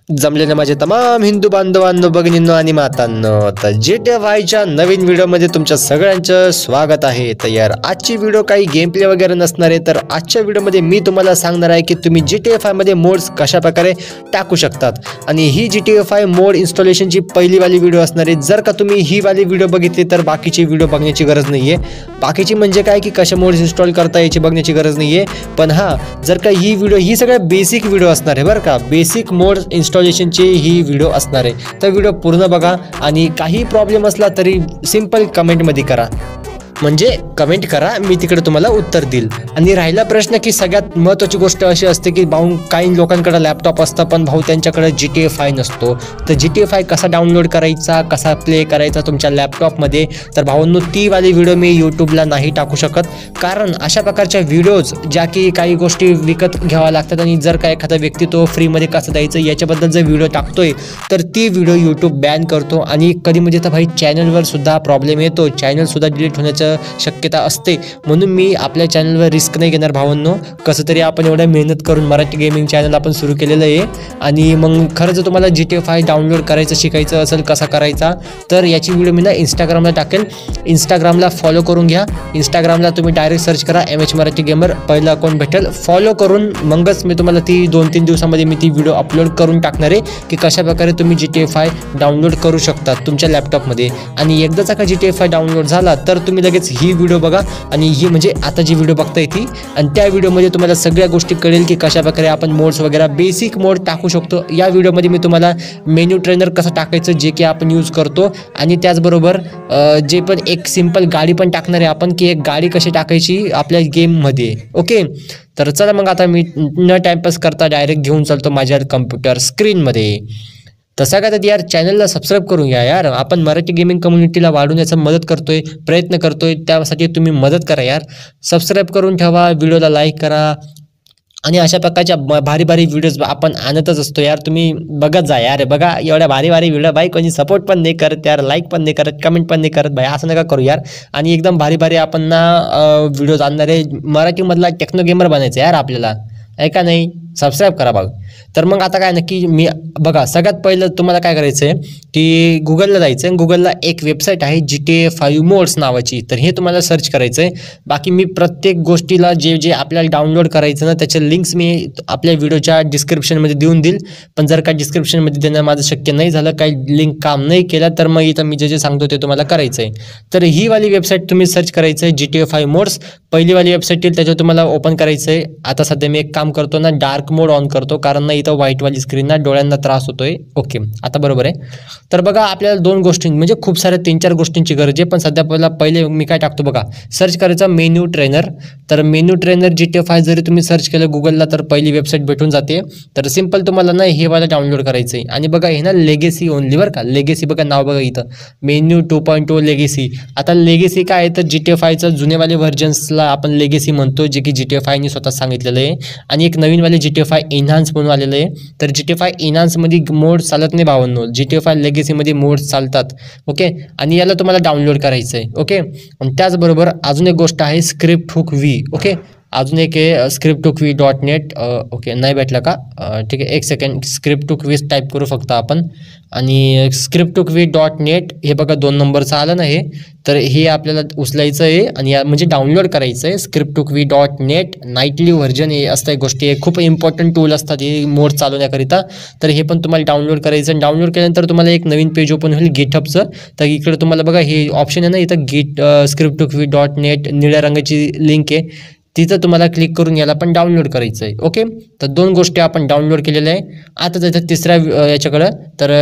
जमलेले माझे तमाम हिंदू बांधवांनो, भगिनींनो आणि मातांनो, तर GTA 5च्या नवीन व्हिडिओमध्ये तुमच्या सगळ्यांचं स्वागत आहे. तर यार आजची व्हिडिओ काही गेम प्ले वगैरे नसणार आहे. तर आजच्या व्हिडिओमध्ये मी तुम्हाला सांगणार आहे की तुम्ही GTA 5 मध्ये मोड्स कशा प्रकारे टाकू शकतात. आणि ही GTA 5 मोड इन्स्टॉलेशनची पहिलीवाली व्हिडिओ असणार आहे. जर का तुम्ही ही वाली व्हिडिओ बघितली तर बाकीची व्हिडिओ बघण्याची गरज नाहीये. बाकीची म्हणजे काय की कशा मोड्स इन्स्टॉल करता याची बघण्याची गरज नाहीये. पण जर का ही व्हिडिओ ही सगळ्या बेसिक व्हिडिओ असणार आहे बरं का. बेसिक मोड इन्स्टॉलेशनची ही व्हिडिओ असणार आहे. तर व्हिडिओ पूर्ण बघा आणि काही प्रॉब्लेम असला तरी सिंपल कमेंटमध्ये करा, म्हणजे कमेंट करा, मी तिकडे तुम्हाला उत्तर देईल. आणि राहिला प्रश्न की सगळ्यात महत्त्वाची गोष्ट अशी असते की भाऊ काही लोकांकडे लॅपटॉप असतं पण भाऊ त्यांच्याकडे GTA 5 नसतो. तर GTA 5 कसा डाउनलोड करायचा, कसा प्ले करायचा तुमच्या लॅपटॉपमध्ये, तर भाऊंनो ती वाली व्हिडिओ मी यूट्यूबला नाही टाकू शकत. कारण अशा प्रकारच्या व्हिडिओज ज्या की काही गोष्टी विकत घ्याव्या लागतात आणि जर का एखादा व्यक्ती तो फ्रीमध्ये कसं द्यायचं याच्याबद्दल जर व्हिडिओ टाकतोय तर ती व्हिडिओ यूट्यूब बॅन करतो. आणि कधी म्हणजे तर भाई चॅनलवर सुद्धा प्रॉब्लेम येतो, चॅनलसुद्धा डिलीट होण्याचं शक्यता असते. म्हणून मी आपल्या चॅनलवर रिस्क नाही घेणार भावांनो. कसं तरी आपण एवढ्या मेहनत करून मराठी गेमिंग चॅनल आपण सुरू केलेलं आहे. आणि मग खरं जर तुम्हाला GTA 5 डाउनलोड करायचं शिकायचं असेल कसा करायचा तर याची व्हिडिओ मी ना इंस्टाग्रामला टाकेल. इंस्टाग्रामला फॉलो करून घ्या. इंस्टाग्रामला तुम्ही डायरेक्ट सर्च करा MH मराठी गेमर, पहिला अकाउंट भेटेल. फॉलो करून मगच मी तुम्हाला ती 2-3 दिवसामध्ये मी ती व्हिडिओ अपलोड करून टाकणार आहे की कशा प्रकारे तुम्ही GTA 5 डाउनलोड करू शकता तुमच्या लॅपटॉपमध्ये. आणि एकदाचा का GTA 5 डाउनलोड झाला तर तुम्ही लगेच ही व्हिडिओ बघा. आणि ही म्हणजे आता जी व्हिडिओ बघताय ती, आणि त्या व्हिडिओमध्ये तुम्हाला सगळ्या गोष्टी कळेल की कशा प्रकारे आपण मोड्स वगैरे बेसिक मोड टाकू शकतो. या व्हिडिओमध्ये मी तुम्हाला मेन्यू ट्रेनर कसं टाकायचं जे की आपण यूज करतो, आणि त्याचबरोबर जे पण एक सिंपल गाडी पण टाकणार आहे आपण की एक गाडी कशी टाकायची आपल्या गेममध्ये. ओके, तर चला मग आता मी न टाइमपास करता डायरेक्ट घेऊन चालतो माझ्या कम्प्युटर स्क्रीनमध्ये. तसा काय तर यार चॅनलला सबस्क्राईब करून घ्या यार. आपण मराठी गेमिंग कम्युनिटीला वाढवण्याचा मदत करतोय, प्रयत्न करतोय, त्यासाठी तुम्ही मदत करा यार. सबस्क्राईब करून ठेवा, व्हिडिओला लाईक करा आणि अशा प्रकारच्या भारी भारी व्हिडिओज आपण आणतच असतो यार. तुम्ही बघत जा यार. बघा एवढ्या भारी भारी व्हिडिओ बाई कोणी सपोर्ट पण नाही करत यार, लाईक पण नाही करत, कमेंट पण नाही करत बाई. असं नका करू यार. आणि एकदम भारी भारी आपण ना व्हिडिओज आणणार आहे. मराठीमधला टेक्नो गेमर बनायचं यार आपल्याला, आहे का नाही. सबस्क्राईब करा बघ. तर मग आता काय नक्की मी बघा, सगळ्यात पहिलं तुम्हाला काय करायचं आहे की गुगलला जायचं आहे. गुगलला एक वेबसाईट आहे GTA 5 मोड्स नावाची, तर हे तुम्हाला सर्च करायचं आहे. बाकी मी प्रत्येक गोष्टीला जे जे आपल्याला डाउनलोड करायचं ना त्याचे लिंक्स मी आपल्या व्हिडिओच्या डिस्क्रिप्शनमध्ये देऊन देईल. पण जर का डिस्क्रिप्शनमध्ये देणं माझं शक्य नाही झालं, काही लिंक काम नाही केलं, तर मग इथं मी जे जे सांगतो ते तुम्हाला करायचं आहे. तर ही वाली वेबसाईट तुम्ही सर्च करायचं आहे GTA 5 मोड्स. पहिलीवाली वेबसाईट येईल त्याच्यावर तुम्हाला ओपन करायचं आहे. आता सध्या मी एक काम करतो ना, डार्क मोड ऑन करतो, कारण ना इथं व्हाईटवाली स्क्रीन ना डोळ्यांना त्रास होतोय. ओके, आता बरोबर आहे. तर बघा आपल्याला 2 गोष्टी म्हणजे खूप साऱ्या 3-4 गोष्टींची गरज आहे. पण सध्या पहिले मी काय टाकतो बघा, सर्च करायचा मेन्यू ट्रेनर. तर मेन्यू ट्रेनर GTA 5 जरी तुम्ही सर्च केलं गुगलला तर पहिली वेबसाईट भेटून जाते. तर सिंपल तुम्हाला ना हे वाला डाउनलोड करायचं आहे. आणि बघा हे ना लेगेसी ओनली बरं का. लेगेसी बघा नाव बघा इथं, मेन्यू 2.0 लेगेसी. आता लेगेसी काय आहे तर GTA 5चं जुनेवाले व्हर्जन्सला आपण लेगेसी म्हणतो, जे की GTA 5 ने स्वतः सांगितलेलं आहे. आणि एक नवीनवाले GTA 5 एनहान्स म्हणून आलेलं आहे. तर GTA 5 एनहान्समध्ये मोड चालत नाही भावांनो, GTA 5 लेगेसीमध्ये मोड चालतात. ओके, आणि याला तुम्हाला डाउनलोड करायचं आहे. ओके, आणि त्याचबरोबर अजून एक गोष्ट आहे स्क्रिप्ट हुक V. ओके, अजून एक आहे scripthookv.net. ओके, नाही भेटला का, ठीक आहे, एक सेकंड. scripthookv टाईप करू फक्त आपण, आणि scripthookv.net हे बघा 2 नंबरचं आलं ना हे. तर हे आपल्याला उचलायचं आहे आणि म्हणजे डाउनलोड करायचं आहे. scripthookv.net नाईटली व्हर्जन हे असतं एक गोष्टी आहे, खूप इम्पॉर्टंट टूल असतात हे मोड चालवण्याकरिता. तर हे पण तुम्हाला डाउनलोड करायचं. डाउनलोड केल्यानंतर तुम्हाला एक नवीन पेज ओपन होईल GitHubचं. तर इकडे तुम्हाला बघा हे ऑप्शन आहे ना इथं scripthookv.net निळ्या रंगाची लिंक आहे, तिथं तुम्हाला क्लिक करून याला पण डाउनलोड करायचं आहे. ओके, तर 2 गोष्टी आपण डाउनलोड केलेल्या आहे. आता त्याच्यात तिसऱ्या याच्याकडं, तर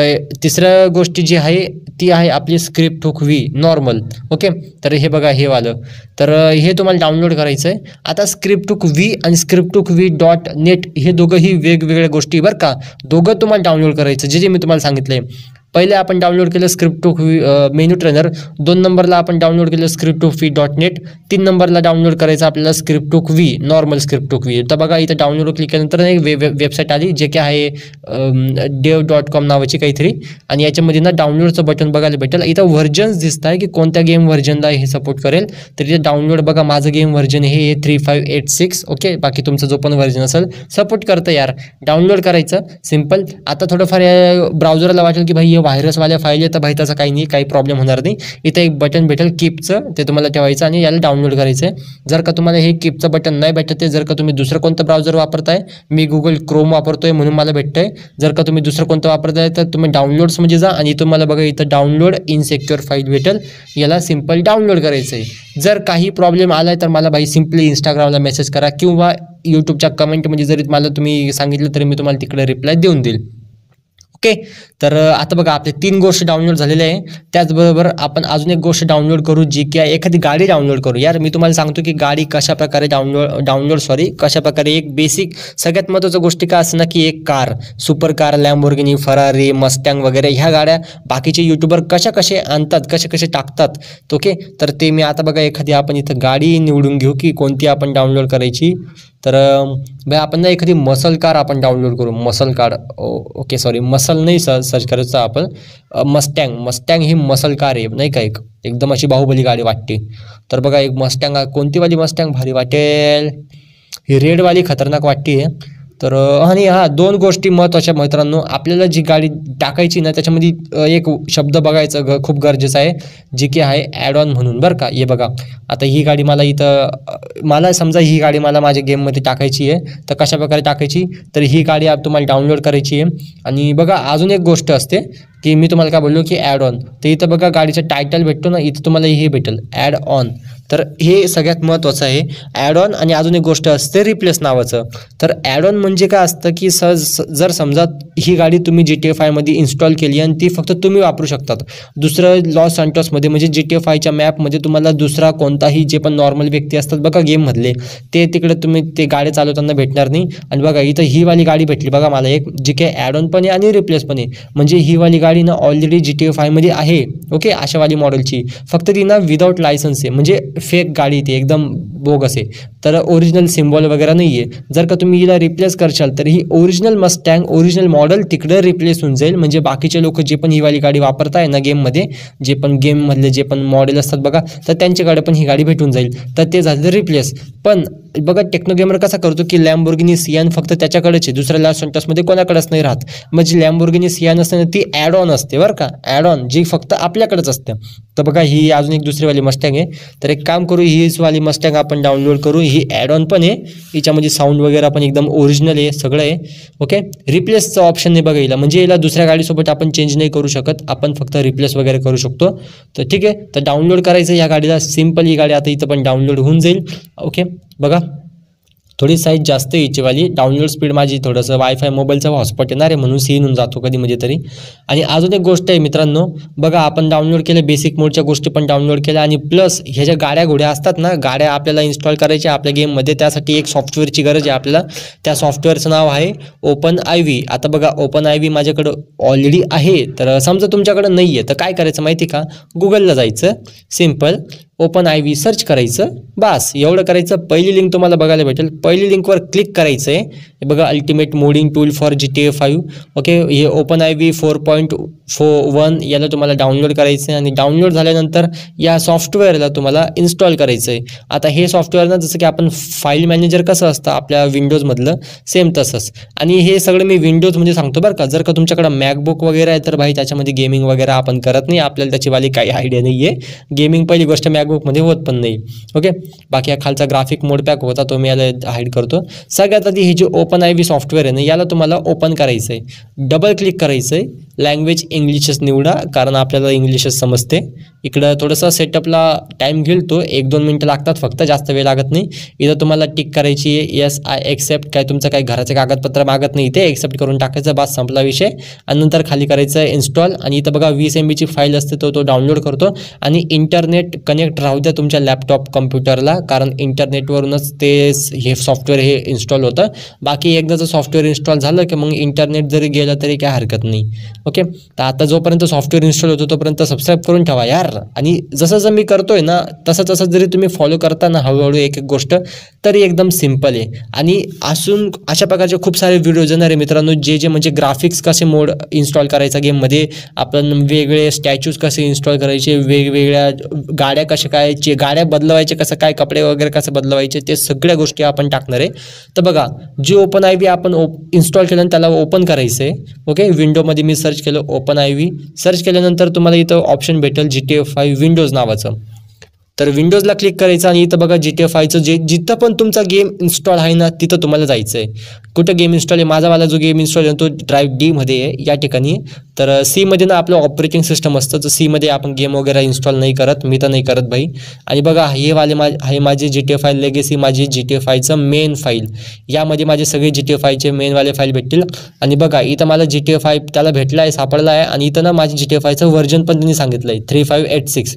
तिसऱ्या गोष्टी जी आहे ती आहे आपली script hook V normal. Okay, तर हे बघा हे वालं, तर हे तुम्हाला डाउनलोड करायचं आहे. आता स्क्रिप्ट हुक V आणि scripthookv.net हे दोघंही वेगवेगळ्या गोष्टी बरं का. दोघं तुम्हाला डाउनलोड करायचं जे जे मी तुम्हाला सांगितलं आहे. पहिले आपण डाउनलोड केलं स्क्रिप्ट टू मेनू ट्रेनर, 2 नंबरला आपण डाउनलोड केलं स्क्रिप्ट टू .net, 3 नंबरला डाउनलोड करायचं आपल्याला script to normal script to तर बघा इथं डाउनलोड क्लिक केल्यानंतर एक वेबसाईट आली जे की आहे dev.com नावाची काहीतरी, आणि याच्यामध्ये ना डाउनलोडचं बटन बघायला भेटेल. इथं व्हर्जन्स दिसत आहे की कोणत्या गेम व्हर्जनला हे सपोर्ट करेल. तर इथे डाउनलोड बघा, माझं गेम व्हर्जन हे 3586. ओके, बाकी तुमचं जो पण व्हर्जन असेल सपोर्ट करतं यार. डाउनलोड करायचं सिंपल. आता थोडंफार ब्राउझरला वाटेल की भाई हे व्हायरसवाल्या फाईल आहे, तर भाई त्याचा काही नाही, काही प्रॉब्लेम होणार नाही. इथं एक बटन भेटेल कीपचं, ते तुम्हाला ठेवायचं आणि याला डाउनलोड करायचं आहे. जर का तुम्हाला हे कीपचं बटन नाही भेटत आहे, जर का तुम्ही दुसरं कोणतं ब्राउझर वापरताय, मी गुगल क्रोम वापरतोय म्हणून मला भेटतंय. जर का तुम्ही दुसरं कोणतं वापरताय तर तुम्ही डाउनलोड्स मध्ये जा आणि तुम्हाला बघा इथं डाउनलोड इनसिक्युअर फाईल भेटेल, याला सिंपल डाउनलोड करायचं आहे. जर काही प्रॉब्लेम आलाय तर मला भाई सिंपली इंस्टाग्रामला मेसेज करा किंवा यूट्यूबच्या कमेंटमध्ये जरी मला तुम्ही सांगितलं तरी मी तुम्हाला तिकडे रिप्लाय देऊन देईल. ओके, तर आता बघा आपले 3 गोष्टी डाउनलोड झालेल्या आहे. त्याचबरोबर आपण अजून एक गोष्ट डाउनलोड करू जी की एखादी गाडी डाउनलोड करू. यार मी तुम्हाला सांगतो की गाडी कशा प्रकारे कशा प्रकारे एक बेसिक सगळ्यात महत्त्वाचं गोष्टी काय असतं ना की एक कार, सुपर कार, लॅम्बोर्गिनी, फरारी, मस्टँग वगैरे ह्या गाड्या बाकीचे यूट्यूबर कसे आणतात, कसे टाकतात. ओके, तर ते मी आता बघा एखादी आपण इथं गाडी निवडून घेऊ की कोणती आपण डाउनलोड करायची. तर भाई आपण ना एखादी मसल कार आपण डाउनलोड करू. Muscle car, okay sorry muscle नाही सर्च करायचं आपण, मस्टँग ही मसल कार आहे नाही का, एकदम अशी बाहुबली गाडी वाटते. तर बघा एक मस्टँग, कोणती वाली मस्टँग भारी वाटेल, ही रेडवाली खतरनाक वाटते. तर आणि हा 2 गोष्टी महत्त्वाच्या मित्रांनो, आपल्याला जी गाडी टाकायची ना त्याच्यामध्ये एक शब्द बघायचं खूप गरजेचं आहे जी की आहे ॲड ऑन म्हणून, बरं का. हे बघा आता ही गाडी मला समजा ही गाडी मला माझ्या गेममध्ये टाकायची आहे, तर कशा प्रकारे टाकायची, तर ही गाडी तुम्हाला डाउनलोड करायची आहे. आणि बघा अजून एक गोष्ट असते की मी तुम्हाला काय बोललो की ॲड ऑन, तर इथं बघा गाडीचं टायटल भेटतो ना, इथं तुम्हाला हे भेटेल ॲड ऑन. तर हे सगळ्यात महत्त्वाचं आहे ॲड ऑन. आणि अजून एक गोष्ट असते रिप्लेस नावाचं. तर ॲड ऑन म्हणजे काय असतं की जर समजा ही गाडी तुम्ही GTA 5 मध्ये इन्स्टॉल केली आणि ती फक्त तुम्ही वापरू शकतात. दुसरं लॉस सॅन्टोसमध्ये म्हणजे GTA 5च्या मॅपमध्ये तुम्हाला दुसरा कोणताही जे पण नॉर्मल व्यक्ती असतात बघा गेममधले, ते तिकडे तुम्ही ते गाडी चालवताना भेटणार नाही. आणि बघा इथं ही वाली गाडी भेटली बघा मला एक, जी काही ॲड ऑन पण आहे आणि रिप्लेस पण आहे. म्हणजे ही वाली गाडी ना ऑलरेडी GTA 5 मध्ये आहे. ओके, अशावाली मॉडेलची, फक्त ती ना विदाऊट लायसन्स आहे, म्हणजे फेक गाडी ती एकदम बोगस आहे. तर ओरिजिनल सिम्बॉल वगैरे नाही आहे. जर का तुम्ही हिला रिप्लेस करशाल तर ही ओरिजिनल मस्टँग ओरिजिनल मॉडेल तिकडे रिप्लेस होऊन जाईल. म्हणजे बाकीचे लोक जे पण ही वाली गाडी वापरताय ना गेममध्ये, जे पण गेममधले जे पण मॉडेल असतात बघा, तर त्यांच्याकडे पण ही गाडी भेटून जाईल. तर ते झालं रिप्लेस. पण बघा टेक्नो गेमर कसा करतो की लॅम्बोर्गिनी सियान फक्त त्याच्याकडेच आहे, दुसऱ्या लॉस सॅन्टोसमध्ये कोणाकडेच नाही राहत. म्हणजे लॅम्बोर्गिनी सियान असते ना ती ॲड ऑन असते बरं का, ॲड ऑन जी फक्त आपल्याकडेच असते. तर बघा ही अजून एक दुसरीवाली मस्टँग आहे. तर एक काम करू, हीच वाली मस्टँग आपण डाउनलोड करू. ही ॲड ऑन पण आहे, हिच्यामध्ये साऊंड वगैरे पण एकदम ओरिजिनल आहे, सगळं आहे. ओके, रिप्लेसचं ऑप्शन नाही बघा हिला, म्हणजे हिला दुसऱ्या गाडीसोबत आपण चेंज नाही करू शकत, आपण फक्त रिप्लेस वगैरे करू शकतो. तर ठीक आहे, तर डाउनलोड करायचं या गाडीला सिंपल. ही गाडी आता इथं पण डाउनलोड होऊन जाईल. ओके, बघा थोडी साईज जास्त आहे हिचीवाली, डाउनलोड स्पीड माझी थोडंसं वायफाय मोबाईलचा हॉटस्पॉट येणार आहे म्हणून सीन होऊन जातो कधी म्हणजे तरी. आणि अजून एक गोष्ट आहे मित्रांनो, बघा आपण डाउनलोड केलं, बेसिक मोडच्या गोष्टी पण डाउनलोड केल्या. आणि प्लस ह्या ज्या गाड्या घोड्या असतात ना, गाड्या आपल्याला इन्स्टॉल करायच्या आपल्या गेममध्ये, त्यासाठी एक सॉफ्टवेअरची गरज आहे आपल्याला. त्या सॉफ्टवेअरचं नाव आहे OpenIV. आता बघा OpenIV माझ्याकडं ऑलरेडी आहे, तर समजा तुमच्याकडं नाही आहे तर काय करायचं माहिती का, गुगलला जायचं, सिम्पल OpenIV सर्च करायचं, बस एवढं करायचं. पहिली लिंक तुम्हाला बघायला भेटेल, पहिली लिंकवर क्लिक करायचं आहे. हे बघा ultimate modding tool for GTA 5. Okay, हे OpenIV 4.1 याला तुम्हाला डाउनलोड करायचं आहे. आणि डाउनलोड झाल्यानंतर या सॉफ्टवेअरला तुम्हाला इन्स्टॉल करायचं आहे. आता हे सॉफ्टवेअर ना जसं की आपण फाईल मॅनेजर कसं असतं आपल्या विंडोजमधलं, सेम तसंच. आणि हे सगळं मी विंडोजमध्ये सांगतो बरं का. जर का तुमच्याकडे मॅकबुक वगैरे आहे तर भाई त्याच्यामध्ये गेमिंग वगैरे आपण करत नाही, आपल्याला त्याचीवाली काही आयडिया नाही आहे. गेमिंग पहिली गोष्ट मॅकबुकमध्ये होत पण नाही. ओके, बाकी हा खालचा ग्राफिक मोड पॅक होता तो मी याला हाईड करतो. सगळ्यात आधी हे जे OpenIV सॉफ्टवेअर आहे ना, याला तुम्हाला ओपन करायचं आहे, डबल क्लिक करायचं आहे. लँग्वेज इंग्लिशच निवडा कारण आपल्याला इंग्लिशच समजते. इकडं थोडंसं सेटअपला टाईम घेईल, तो 1-2 मिनटं लागतात फक्त, जास्त वेळ लागत नाही. इथं तुम्हाला टिक करायची आहे, येस आय एक्सेप्ट. काय तुमचं काही घराचे कागदपत्र मागत नाही, ते एक्सेप्ट करून टाकायचं, बस संपला विषय. आणि नंतर खाली करायचं इन्स्टॉल. आणि इथं बघा 20 MB फाईल असते, तो डाउनलोड करतो. आणि इंटरनेट कनेक्ट राहू द्या तुमच्या लॅपटॉप कम्प्युटरला, कारण इंटरनेटवरूनच ते हे सॉफ्टवेअर हे इन्स्टॉल होतं. बाकी एकदा जर सॉफ्टवेअर इन्स्टॉल झालं की मग इंटरनेट जरी गेलं तरी काय हरकत नाही. ओके, तर आता जोपर्यंत सॉफ्टवेअर इन्स्टॉल होतो तोपर्यंत सबस्क्राईब करून ठेवा यार. आणि जसं मी करतोय ना तसं जरी तुम्ही फॉलो करता ना हळूहळू एक एक गोष्ट, तरी एकदम सिम्पल आहे. आणि असून अशा प्रकारचे खूप सारे व्हिडिओज येणार आहे मित्रांनो, जे म्हणजे ग्राफिक्स कसे मोड इन्स्टॉल करायचा गेममध्ये, आपण वेगळे स्टॅच्यूज कसे इन्स्टॉल करायचे, वेगवेगळ्या गाड्या कशा काय, गाड्या बदलवायचे कसं काय, कपडे वगैरे कसं बदलवायचे, ते सगळ्या गोष्टी आपण टाकणार आहे. तर बघा, जे ओपन आय व्ही आपण इन्स्टॉल केलं त्याला ओपन करायचं आहे. ओके, विंडोमध्ये मी सर्च केलं ओपन आय व्ही, सर्च केल्यानंतर तुम्हाला इथं ऑप्शन भेटेल GTA 5 विंडोज नावाचं. तर विंडोजला क्लिक करायचं आणि इथं बघा GTA 5चं जिथं पण तुमचा गेम इन्स्टॉल आहे ना तिथं तुम्हाला जायचं आहे. कुठं गेम इन्स्टॉल आहे, माझावाला जो गेम इन्स्टॉल आहे तो ड्राईव्ह D आहे या ठिकाणी. तर Cमध्ये ना आपलं ऑपरेटिंग सिस्टम असतं, तर Cमध्ये आपण गेम वगैरे इन्स्टॉल नाही करत, मी तर नाही करत भाई. आणि बघा हे माझे GTA 5 लेगेसी, माझी GTA 5चं मेन फाईल, यामध्ये माझे सगळे GTA 5चे मेनवाले फाईल भेटतील. आणि बघा इथं मला GTA 5 त्याला भेटला आहे, सापडला आहे. आणि इथं ना माझी GTA 5चं व्हर्जन पण त्यांनी सांगितलं आहे 3586.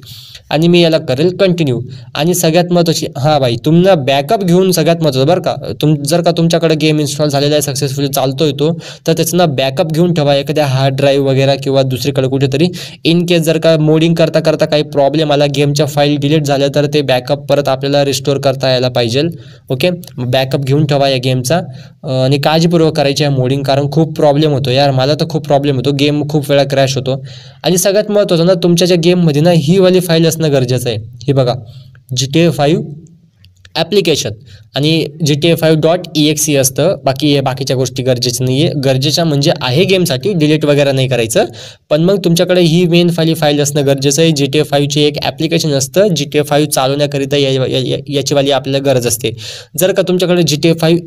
आणि मी याला करेल कंटिन्यू. आणि सगळ्यात महत्त्वाची, हां भाई, तुम्हाला बॅकअप घेऊन सगळ्यात महत्त्वाचं बरं का, जर का तुमच्याकडे गेम इन्स्टॉल झालेला आहे, सक्सेसफुली चालतोय तो, तर त्याचं ना बॅकअप घेऊन ठेवा एखाद्या हार्ड ड्राईव्ह वगैरे किंवा दुसरीकडे कुठेतरी. इन केस जर का मोडिंग करता करता काही प्रॉब्लेम आला, गेमच्या फाईल डिलीट झाल्या, तर ते बॅकअप परत आपल्याला रिस्टोर करता यायला पाहिजे. ओके, बॅकअप घेऊन ठेवा या गेमचा. आणि काळजीपूर्वक करायची आहे मोडिंग, कारण खूप प्रॉब्लेम होतो यार, मला तर खूप प्रॉब्लेम होतो, गेम खूप वेळा क्रॅश होतो. आणि सगळ्यात महत्त्वाचं ना, तुमच्या ज्या गेममध्ये ना ही वाली फाईल असणं गरजेचं आहे. ही बघा, GTA 5 ॲप्लिकेशन आणि GTA 5.exe असतं. बाकीच्या गोष्टी गरजेच्या नाही आहे. गरजेच्या म्हणजे आहे गेमसाठी, डिलीट वगैरे नाही करायचं. पण मग तुमच्याकडे ही मेन फाईल असणं गरजेचं आहे. GTA 5ची एक ॲप्लिकेशन असतं, GTA 5 चालवण्याकरिता याचीवाली आपल्याला गरज असते. जर का तुमच्याकडे GTA 5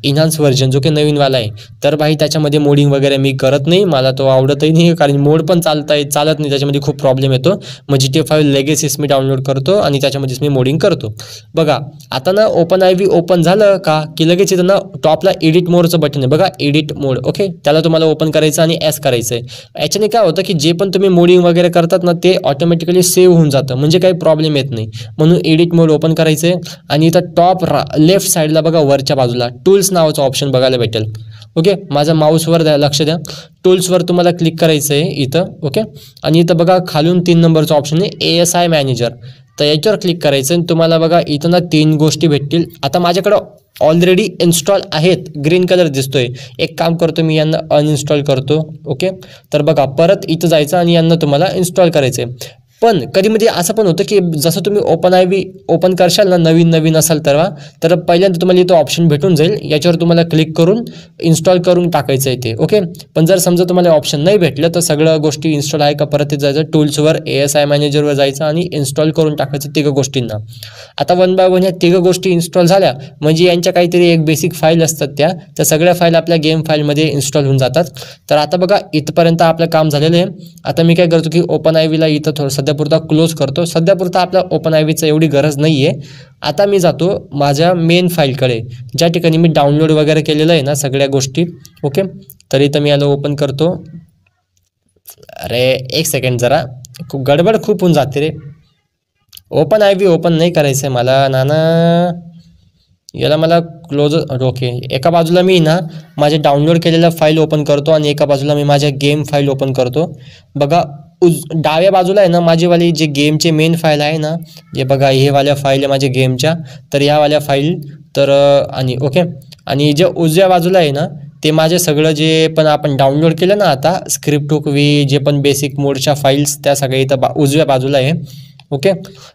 इन्हान्स व्हर्जन जो की नवीनवाला आहे, तर भाई त्याच्यामध्ये मोडिंग वगैरे मी करत नाही, मला तो आवडतही नाही, कारण मोड पण चालत नाही, त्याच्यामध्ये खूप प्रॉब्लेम येतो. मग GTA 5 लेगेसीस मी डाउनलोड करतो आणि त्याच्यामध्येच मी मोडिंग करतो. बघा आता ना ओपन आय व्ही ओपन झालं का की लगेच इथं ना टॉपला एडिट मोडचं बटन आहे बघा, एडिट मोड. ओके, त्याला तुम्हाला ओपन करायचं आणि एस करायचं आहे. याच्याने काय होतं की जे पण तुम्ही मोडिंग वगैरे करतात ना ते ऑटोमॅटिकली सेव्ह होऊन जातं, म्हणजे काही प्रॉब्लेम येत नाही. म्हणून एडिट मोड ओपन करायचं आहे. आणि इथं टॉप लेफ्ट साईडला बघा वरच्या बाजूला टूल्स नावाचं ऑप्शन बघायला भेटेल. ओके, माझ्या माऊसवर लक्ष द्या, टूल्सवर तुम्हाला क्लिक करायचं आहे इथं. ओके, आणि इथं बघा खालून 3 नंबरचं ऑप्शन आहे ASI मॅनेजर, तर याच्यावर क्लिक करायचं आणि तुम्हाला बघा इथं ना 3 गोष्टी भेटतील. आता माझ्याकडं ऑलरेडी इन्स्टॉल आहेत, ग्रीन कलर दिसतोय. एक काम करतो, मी यांना अनइन्स्टॉल करतो. ओके, तर बघा परत इथं जायचं आणि यांना तुम्हाला इन्स्टॉल करायचं आहे. पण कधीमध्ये असं पण होतं की जसं तुम्ही ओपन आय व्ही ओपन करशाल ना, नवीन असाल तर पहिल्यांदा तुम्हाला इथं ऑप्शन भेटून जाईल, याच्यावर तुम्हाला क्लिक करून इन्स्टॉल करून टाकायचं आहे ते. ओके, पण जर समजा तुम्हाला ऑप्शन नाही भेटलं तर सगळ्या गोष्टी इन्स्टॉल आहे का परत जायचं, टूल्सवर ASI मॅनेजरवर जायचं आणि इन्स्टॉल करून टाकायचं 3 गोष्टींना. आता 1 बाय 1 ह्या 3 गोष्टी इन्स्टॉल झाल्या म्हणजे यांच्या काहीतरी एक बेसिक फाईल असतात, त्या सगळ्या फाईल आपल्या गेम फाईलमध्ये इन्स्टॉल होऊन जातात. तर आता बघा इथपर्यंत आपलं काम झालेलं आहे. आता मी काय करतो की ओपन आय व्हीला इथं थोडं सध्यापुरता क्लोज करतो. सध्यापुरता आपल्या ओपन आय व्हीचं एवढी गरज नाही आहे. आता मी जातो माझ्या मेन फाईलकडे, ज्या ठिकाणी मी डाउनलोड वगैरे केलेलं आहे ना सगळ्या गोष्टी. ओके, तर इथं मी याला ओपन करतो. अरे एक सेकंड, जरा गडबड खूप होऊन जाते रे. ओपन आय व्ही ओपन नाही करायचं आहे मला नाना, याला मला क्लोज. ओके, एका बाजूला मी ना माझे डाउनलोड केलेल्या फाईल ओपन करतो आणि एका बाजूला मी माझ्या गेम फाईल ओपन करतो. बघा डाव्या बाजूला आहे ना माझीवाली जे गेमचे मेन फाईल आहे ना, जे बघा हे वाल्या फाईल आहे माझ्या गेमच्या, तर ह्यावाल्या फाईल. तर आणि ओके, आणि जे उजव्या बाजूला आहे ना ते माझे सगळं जे पण आपण डाउनलोड केलं ना आता स्क्रिप्ट2V, जे पण बेसिक मोडच्या फाईल्स त्या सगळ्या इथं उजव्या बाजूला आहे. ओके,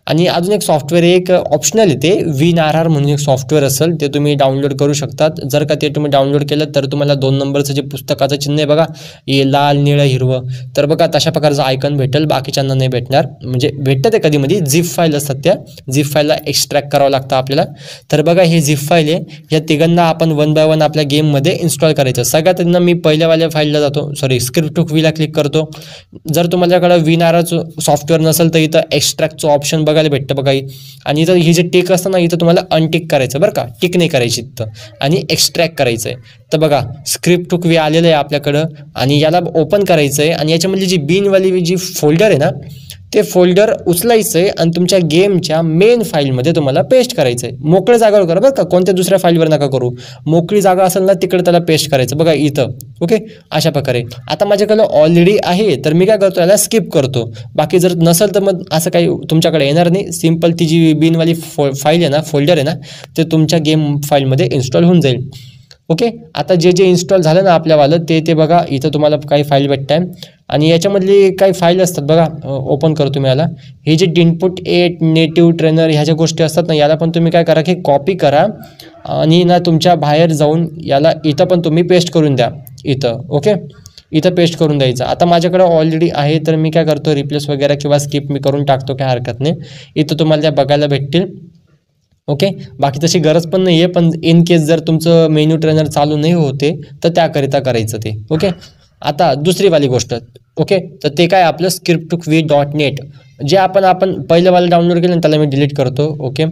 आणि अजून एक सॉफ्टवेअर एक ऑप्शनल आहे, ते WinRR म्हणून एक सॉफ्टवेअर असेल, ते तुम्ही डाउनलोड करू शकतात. जर का ते तुम्ही डाउनलोड केलं तर तुम्हाला 2 नंबरचं जे पुस्तकाचं चिन्ह आहे बघा, हे लाल निळं हिरवं, तर बघा तशा प्रकारचं आयकॉन भेटेल, बाकीच्यांना नाही भेटणार. म्हणजे भेटतं ते कधीमध्ये झिप फाईल असतात, त्या झिप फाईलला एक्स्ट्रॅक्ट करावं लागतं आपल्याला. तर बघा हे झिप फाईल आहे, या तिघांना आपण 1 बाय 1 आपल्या गेममध्ये इन्स्टॉल करायचं. सगळ्यात त्यांना मी पहिल्यावाल्या फाईलला जातो, स्क्रिप्ट2Vला क्लिक करतो. जर तुम्हालाकडं WinRRचं सॉफ्टवेअर नसेल तर इथं एक्स्ट्रॅक्टचं ऑप्शन बघायला भेटतं बघा. आणि इथं ही जे टिक असतं ना, इथं तुम्हाला अनटिक करायचं बरं का, टिक नाही करायची इथं, आणि एक्स्ट्रॅक्ट करायचं आहे. तर बघा स्क्रिप्ट2V आलेलं आहे आपल्याकडं आणि याला ओपन करायचं आहे. आणि याच्यामधली जी बिनवाली जी फोल्डर आहे ना ते फोल्डर उचलायचं आहे आणि तुमच्या गेमच्या मेन फाईलमध्ये तुम्हाला पेस्ट करायचं आहे. मोकळ्या जागेवर करा बरं का, कोणत्या दुसऱ्या फाईलवर नका करू. मोकळी जागा असेल ना तिकडे त्याला पेस्ट करायचं बघा इथं. ओके, अशा प्रकारे. आता माझ्याकडे ऑलरेडी आहे तर मी काय करतो, याला स्किप करतो. बाकी जर नसेल तर मग असं काही तुमच्याकडे येणार नाही. सिम्पल ती जी बिनवाली फाईल आहे ना, फोल्डर आहे ना, ते तुमच्या गेम फाईलमध्ये इन्स्टॉल होऊन जाईल. ओके, आता जे जे इन्स्टॉल झालं ना आपल्यावालं ते बघा इथं तुम्हाला काही फाईल भेटत आहे आणि याच्यामधली काही फाईल असतात बघा. ओपन करतो मी याला. हे जे इनपुट 8 नेटिव्ह ट्रेनर ह्या ज्या गोष्टी असतात ना, याला पण तुम्ही काय करा की कॉपी करा आणि ना तुमच्या बाहेर जाऊन याला इथं पण तुम्ही पेस्ट करून द्या इथं. ओके, इथं पेस्ट करून द्यायचं. आता माझ्याकडे ऑलरेडी आहे तर मी काय करतो, रिप्लेस वगैरे किंवा स्किप मी करून टाकतो, काय हरकत नाही. इथं तुम्हाला त्या बघायला भेटतील. ओके, बाकी तशी गरज पण नाही आहे, पण इन केस जर तुमचं मेन्यू ट्रेनर चालू नाही होते तर त्याकरिता करायचं ते. ओके, आता दुसरी वाली गोष्ट. ओके, तर ते काय आपलं script2v.net जे आपण पहिलंवाला डाउनलोड केलं त्याला मी डिलीट करतो. ओके,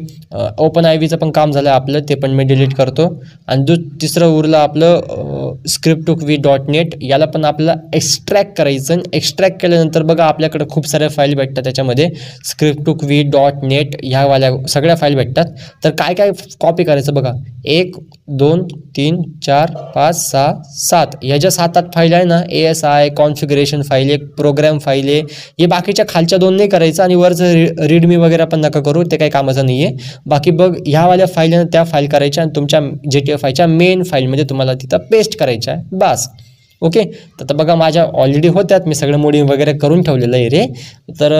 ओपन आयव्हीचं पण काम झालं आपलं, ते पण मी डिलीट करतो. आणि तिसरं उरलं आपलं script2v.net. याला पण आपल्याला एक्स्ट्रॅक्ट करायचं. एक्स्ट्रॅक्ट केल्यानंतर बघा आपल्याकडे खूप साऱ्या फाईल भेटतात त्याच्यामध्ये. script2v.net ह्यावाल्या सगळ्या फाईल भेटतात. तर काय काय कॉपी करायचं बघा, 1 2 3 4 5 6 7 ह्या ज्या 7-8 फाईल आहे ना, ASI कॉन्फिगरेशन फाईल, एक प्रोग्राम फाईल आहे. हे बाकीच्या खालच्या 2 नाही करायचं आणि वरचं रीडमी वगैरे पण नका करू, ते काही कामाचं नाही आहे. बाकी बघ ह्यावाल्या फाईल आहे ना त्या फाईल करायच्या आणि तुमच्या GTFIच्या मेन फाईलमध्ये तुम्हाला तिथं पेस्ट करायच्या आहे बस. ओके, तर बघा माझ्या ऑलरेडी होत्यात, मी सगळं मोडिंग वगैरे करून ठेवलेलं आहे रे. तर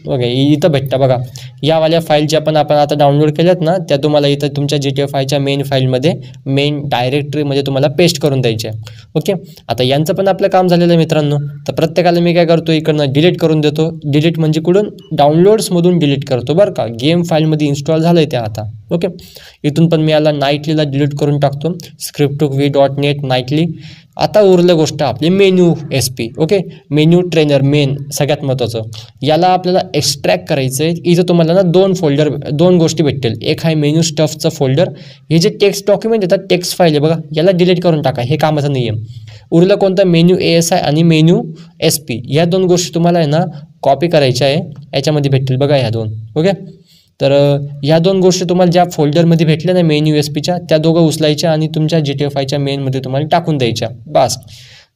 ओके, इथं भेटतं बघा यावाल्या फाईल ज्या पण आपण आता डाउनलोड केल्यात ना, त्या तुम्हाला इथं तुमच्या GTFIच्या मेन फाईलमध्ये मेन डायरेक्टरीमध्ये तुम्हाला पेस्ट करून द्यायचे आहे. ओके, आता यांचं पण आपलं काम झालेलं आहे मित्रांनो. तर प्रत्येकाला मी काय करतो, इकडनं डिलीट करून देतो. डिलीट म्हणजे कुठून, डाउनलोड्समधून डिलीट करतो बरं का. गेम फाईलमध्ये इन्स्टॉल झालं आहे ते आता. ओके, इथून पण मी याला नाईटलीला डिलीट करून टाकतो, script2v.net नाईटली. आता उरलं गोष्ट आपली menu SP. Okay, menu trainer main सगळ्यात महत्त्वाचं. याला आपल्याला एक्स्ट्रॅक्ट करायचं आहे. इथं तुम्हाला ना 2 गोष्टी भेटतील. एक आहे मेन्यू स्टफचं फोल्डर. हे जे टेक्स्ट डॉक्युमेंट येतात, टेक्स्ट फाईल आहे बघा, याला डिलीट करून टाका, हे कामाचं नाही आहे. उरलं कोणतं, मेन्यू ASI आणि मेन्यू SP. ह्या 2 गोष्टी तुम्हाला आहे ना कॉपी करायच्या आहे. याच्यामध्ये भेटतील बघा ह्या 2. ओके, तर ह्या 2 गोष्टी तुम्हाला ज्या फोल्डरमध्ये भेटल्या ना मेन्यू SPच्या, त्या दोघं उचलायच्या आणि तुमच्या GTFIच्या मेनमध्ये तुम्हाला टाकून द्यायच्या बस.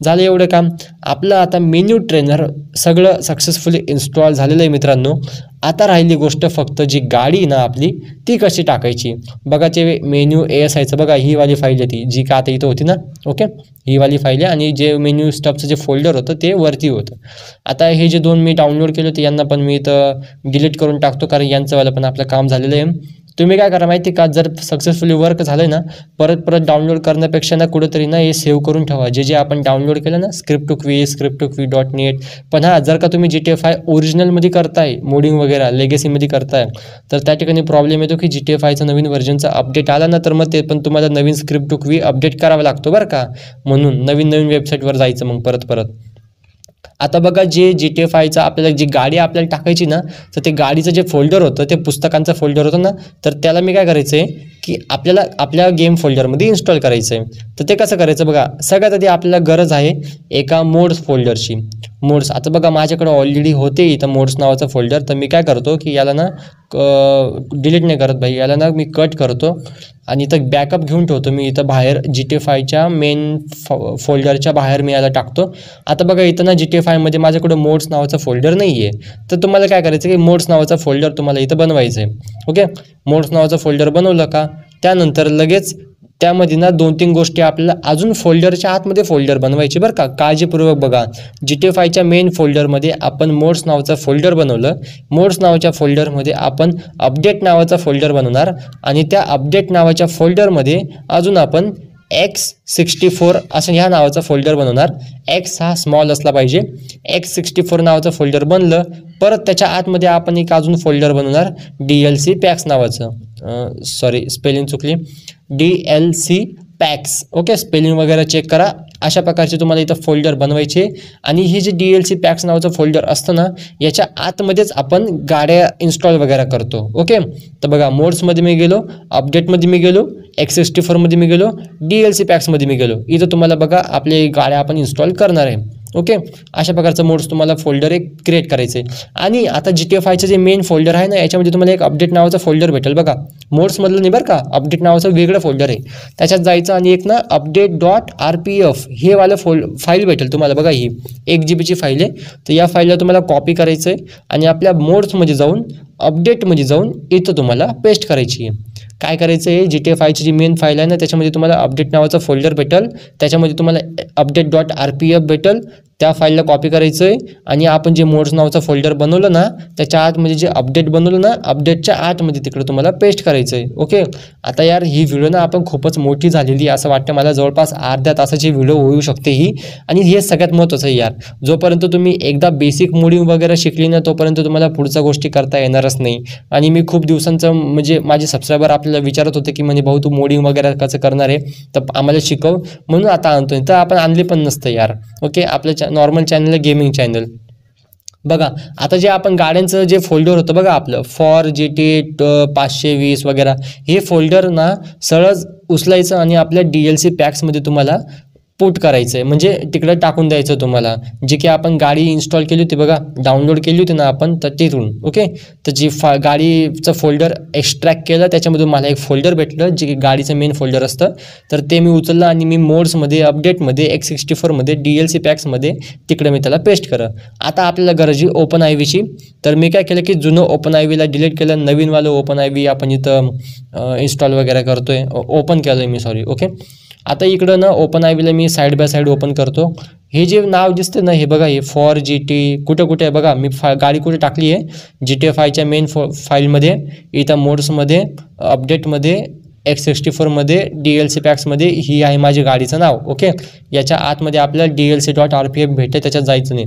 झालं एवढं काम आपलं. आता मेन्यू ट्रेनर सगळं सक्सेसफुली इन्स्टॉल झालेलं आहे मित्रांनो. आता राहिली गोष्ट फक्त जी गाडी ना आपली ती कशी टाकायची बघा. ते मेन्यू ASIचं बघा, ही वाली फाईल आहे ती जी का आता इथं होती ना. ओके, ही वाली फाईल आहे आणि जे मेन्यू स्टफचं जे फोल्डर होतं ते वरती होतं. आता हे जे 2 मी डाउनलोड केले होते यांना पण मी इथं डिलीट करून टाकतो, कारण यांचंवालं पण आपलं काम झालेलं आहे. तुम्ही काय करा माहिती का, जर सक्सेसफुली वर्क झालं ना, परत डाउनलोड करण्यापेक्षा ना कुठंतरी ना हे सेव्ह करून ठेवा जे आपण डाउनलोड केलं ना, script2v.net. पण हां, जर का तुम्ही GTFI ओरिजिनलमध्ये करताय, मोडिंग वगैरे लेगेसीमध्ये करताय, तर त्या ठिकाणी प्रॉब्लेम येतो की GTFIचा नवीन व्हर्जनचा अपडेट आला ना, तर मग ते पण तुम्हाला नवीन script2v अपडेट करावा लागतो बरं का. म्हणून नवीन वेबसाईटवर जायचं मग परत. आता बघा, जे GTFIचा आपल्याला जी गाडी आपल्याला टाकायची ना, तर ते गाडीचं जे फोल्डर होतं ते पुस्तकांचं फोल्डर होतं ना, तर त्याला मी काय करायचं आहे की आपल्याला आपल्या गेम फोल्डरमध्ये इन्स्टॉल करायचं आहे. तर ते कसं करायचं बघा, सगळ्यात आधी आपल्याला गरज आहे एका मोड्स फोल्डरची. मोड्स आता बघा माझ्याकडे ऑलरेडी होते इथं मोड्स नावाचं फोल्डर. तर मी काय करतो की याला ना डिलीट नाही करत भाई, याला ना मी कट करतो आणि इथं बॅकअप घेऊन ठेवतो मी इथं बाहेर. GTFIच्या मेन फोल्डरच्या बाहेर मी याला टाकतो. आता बघा इथं ना GTFIमध्ये माझ्याकडं मोड्स नावाचं फोल्डर नाही आहे. तर तुम्हाला काय करायचं की मोड्स नावाचा फोल्डर तुम्हाला इथं बनवायचं आहे. ओके, मोड्स नावाचं फोल्डर बनवलं का त्यानंतर लगेच त्यामध्ये ना 2-3 गोष्टी आपल्याला अजून फोल्डरच्या आतमध्ये फोल्डर बनवायचे बरं का. काळजीपूर्वक बघा, GTFIच्या मेन फोल्डरमध्ये आपण मोड्स नावाचं फोल्डर बनवलं. मोड्स नावाच्या फोल्डरमध्ये आपण अपडेट नावाचा फोल्डर बनवणार आणि त्या अपडेट नावाच्या फोल्डरमध्ये अजून आपण X64 असं ह्या नावाचा फोल्डर बनवणार. X हा स्मॉल असला पाहिजे. X64 नावाचं फोल्डर बनलं. परत त्याच्या आतमध्ये आपण एक अजून फोल्डर बनवणार DLC पॅक्स नावाचं. सॉरी स्पेलिंग चुकली, DLC पॅक्स. ओके, स्पेलिंग वगैरे चेक करा. अशा प्रकारचे तुम्हाला इथं फोल्डर बनवायचे आणि हे जे DLC पॅक्स नावाचं फोल्डर असतं ना, याच्या आतमध्येच आपण गाड्या इन्स्टॉल वगैरे करतो. ओके, तर बघा मोड्समध्ये मी गेलो, अपडेटमध्ये मी गेलो, X64मध्ये मी गेलो, DLC पॅक्समध्ये मी गेलो. इथं तुम्हाला बघा आपले गाड्या आपण इन्स्टॉल करणार आहे. ओके, अशा प्रकारचं मोड्स तुम्हाला फोल्डर एक क्रिएट करायचं आहे. आणि आता GTA 5चं जे मेन फोल्डर आहे ना, याच्यामध्ये तुम्हाला एक अपडेट नावाचा फोल्डर भेटेल बघा. मोड्समधलं नाही बरं का, अपडेट नावाचं वेगळं फोल्डर आहे. त्याच्यात जायचं आणि एक ना update.rpf हे वालं फाईल भेटेल तुम्हाला बघा. ही 1 GB फाईल आहे. तर या फाईलला तुम्हाला कॉपी करायचं आहे आणि आपल्या मोड्समध्ये जाऊन अपडेटमध्ये जाऊन इथं तुम्हाला पेस्ट करायची आहे. काय करायचं आहे, GTA 5ची जी मेन फाईल आहे ना, त्याच्यामध्ये तुम्हाला अपडेट नावाचा फोल्डर भेटेल. त्याच्यामध्ये तुम्हाला update.rpf भेटेल. त्या फाईलला कॉपी करायचं आहे आणि आपण जे मोड्स नावाचा फोल्डर बनवलं ना, त्याच्या आतमध्ये जे अपडेट बनवलं ना, अपडेटच्या आतमध्ये तिकडे तुम्हाला पेस्ट करायचं आहे. ओके, आता यार ही व्हिडिओ ना आपण खूपच मोठी झालेली असं वाटतं मला. जवळपास अर्ध्या तासाची व्हिडिओ होऊ शकते ही. आणि हे सगळ्यात महत्त्वाचं आहे यार, जोपर्यंत तुम्ही एकदा बेसिक मोडिंग वगैरे शिकली ना, तोपर्यंत तुम्हाला पुढच्या गोष्टी करता येणारच नाही. आणि मी खूप दिवसांचं म्हणजे माझे सबस्क्रायबर आपल्याला विचारत होते की म्हणजे भाऊ तू मोडिंग वगैरे कसं करणार आहे, तर आम्हाला शिकव, म्हणून आता आणतोय. तर आपण आणले पण नसतं यार. ओके, आपल्या नॉर्मल चॅनल आहे गेमिंग चॅनल. बघा आता जे आपण गाड्यांचं जे फोल्डर होतं बघा आपलं फॉर GTA 520 वगैरे, हे फोल्डर ना सहज उचलायचं आणि आपल्या DLC पॅक्समध्ये तुम्हाला पुट करायचं आहे, म्हणजे तिकडे टाकून द्यायचं तुम्हाला. जे की आपण गाडी इन्स्टॉल केली होती बघा, डाउनलोड केली होती ना आपण, तर तिथून. ओके, तर जी गाडीचं फोल्डर एक्स्ट्रॅक्ट केलं, त्याच्यामधून मला एक फोल्डर भेटलं जे की गाडीचं मेन फोल्डर असतं. तर ते मी उचललं आणि मी मोड्समध्ये, अपडेटमध्ये, X64मध्ये, DLC पॅक्समध्ये तिकडे मी त्याला पेस्ट करं. आता आपल्याला गरज आहे OpenIVची. तर मी काय केलं की जुनं OpenIVला डिलीट केलं, नवीनवालं OpenIV आपण इथं इन्स्टॉल वगैरे करतोय, ओपन केलं मी, सॉरी. ओके, आता इकडं ना OpenIVला मी साईड बाय साईड ओपन करतो. हे जे नाव दिसते ना, हे बघा, हे फॉर GT कुठं कुठे आहे बघा. मी गाडी कुठे टाकली आहे, GTA 5च्या मेन फाईलमध्ये, इथं मोड्समध्ये, अपडेटमध्ये, X64मध्ये, DLC पॅक्समध्ये. ही आहे माझी गाडीचं नाव. ओके, याच्या आतमध्ये आपल्याला DLC.rpf भेटते, त्याच्यात जायचं नाही.